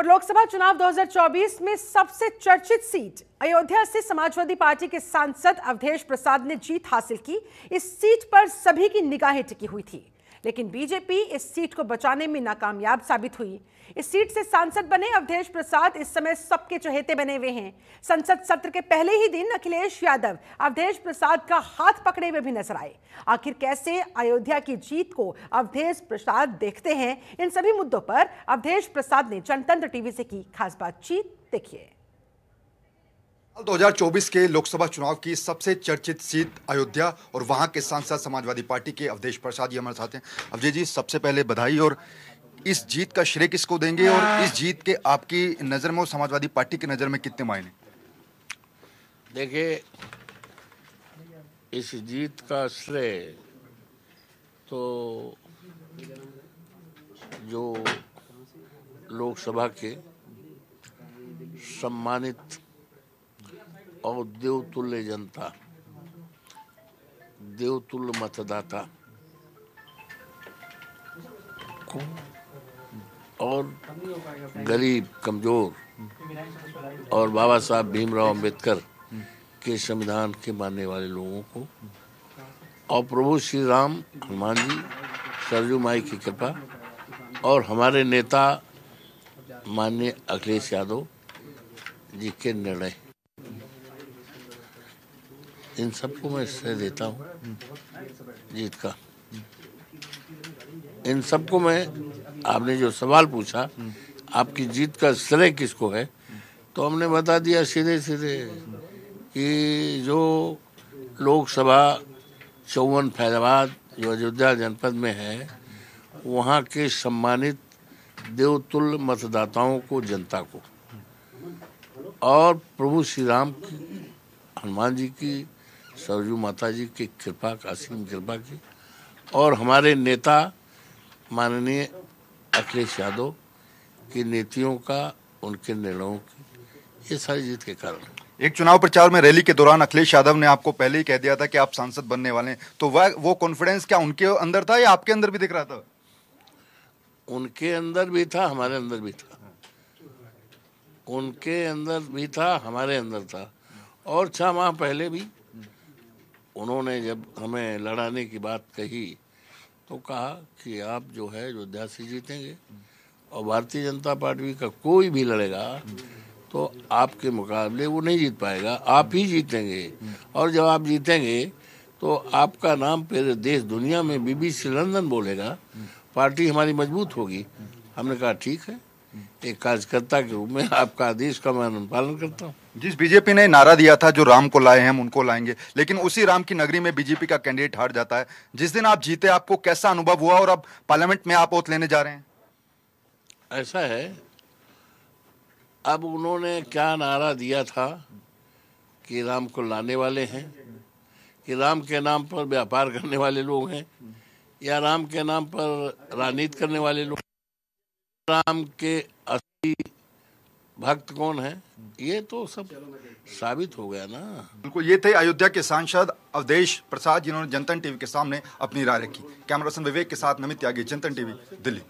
और लोकसभा चुनाव 2024 में सबसे चर्चित सीट अयोध्या से समाजवादी पार्टी के सांसद अवधेश प्रसाद ने जीत हासिल की। इस सीट पर सभी की निगाहें टिकी हुई थी, लेकिन बीजेपी इस सीट को बचाने में नाकामयाब साबित हुई। इस सीट से सांसद बने अवधेश प्रसाद इस समय सबके चहेते बने हुए हैं। संसद सत्र के पहले ही दिन अखिलेश यादव अवधेश प्रसाद का हाथ पकड़े हुए भी नजर आए। आखिर कैसे अयोध्या की जीत को अवधेश प्रसाद देखते हैं, इन सभी मुद्दों पर अवधेश प्रसाद ने जनतंत्र टीवी से की खास बातचीत देखिए। 2024 के लोकसभा चुनाव की सबसे चर्चित सीट अयोध्या और वहां के सांसद समाजवादी पार्टी के अवधेश प्रसाद जी हमारे साथ हैं। अवधेश जी, सबसे पहले बधाई। और इस जीत का श्रेय किसको देंगे और इस जीत के आपकी नज़र में और समाजवादी पार्टी की नज़र में कितने मायने? देखिए, इस जीत का श्रेय तो जो लोकसभा के सम्मानित और देवतुल्य जनता, देवतुल्य मतदाता को और गरीब, कमजोर और बाबा साहब भीमराव अंबेडकर के संविधान के मानने वाले लोगों को और प्रभु श्री राम, हनुमान जी, सरजू माई की कृपा और हमारे नेता माननीय अखिलेश यादव जी के निर्णय, इन सबको मैं श्रेय देता हूँ जीत का। इन सबको मैं, आपने जो सवाल पूछा आपकी जीत का श्रेय किसको है, तो हमने बता दिया सीधे सीधे कि जो लोकसभा 54 फैजाबाद जो अयोध्या जनपद में है, वहाँ के सम्मानित देवतुल्य मतदाताओं को, जनता को, और प्रभु श्री राम की, हनुमान जी की, सरजू माता जी की कृपा, असीम कृपा की, और हमारे नेता माननीय अखिलेश यादव की नीतियों का, उनके निर्णयों की, ये सारी जीत के कारण। एक चुनाव प्रचार में रैली के दौरान अखिलेश यादव ने आपको पहले ही कह दिया था कि आप सांसद बनने वाले हैं, तो वो कॉन्फिडेंस क्या उनके अंदर था या आपके अंदर भी दिख रहा था? उनके अंदर भी था, हमारे अंदर भी था। उनके अंदर भी था, हमारे अंदर था। और 6 माह पहले भी उन्होंने जब हमें लड़ाने की बात कही तो कहा कि आप जो है अयोध्या से जीतेंगे और भारतीय जनता पार्टी का कोई भी लड़ेगा तो आपके मुकाबले वो नहीं जीत पाएगा, आप ही जीतेंगे। और जब आप जीतेंगे तो आपका नाम पूरे देश दुनिया में बीबीसी लंदन बोलेगा, पार्टी हमारी मजबूत होगी। हमने कहा ठीक है, एक कार्यकर्ता के रूप में आपका आदेश का मैं अनुपालन करता हूँ। जिस बीजेपी ने नारा दिया था जो राम को लाए हैं हम उनको लाएंगे, लेकिन उसी राम की नगरी में बीजेपी का कैंडिडेट हार जाता है। जिस दिन आप जीते आपको कैसा अनुभव हुआ और अब पार्लियामेंट में आप ओथ लेने जा रहे हैं? ऐसा है, अब उन्होंने क्या नारा दिया था कि राम को लाने वाले हैं, कि राम के नाम पर व्यापार करने वाले लोग हैं, या राम के नाम पर राजनीति करने वाले लोग, राम के असली भक्त कौन है, ये तो सब साबित हो गया ना। बिल्कुल, ये थे अयोध्या के सांसद अवधेश प्रसाद जिन्होंने जनतन टीवी के सामने अपनी राय रखी। कैमरा पर्सन विवेक के साथ नमित त्यागी, जनतन टीवी, दिल्ली।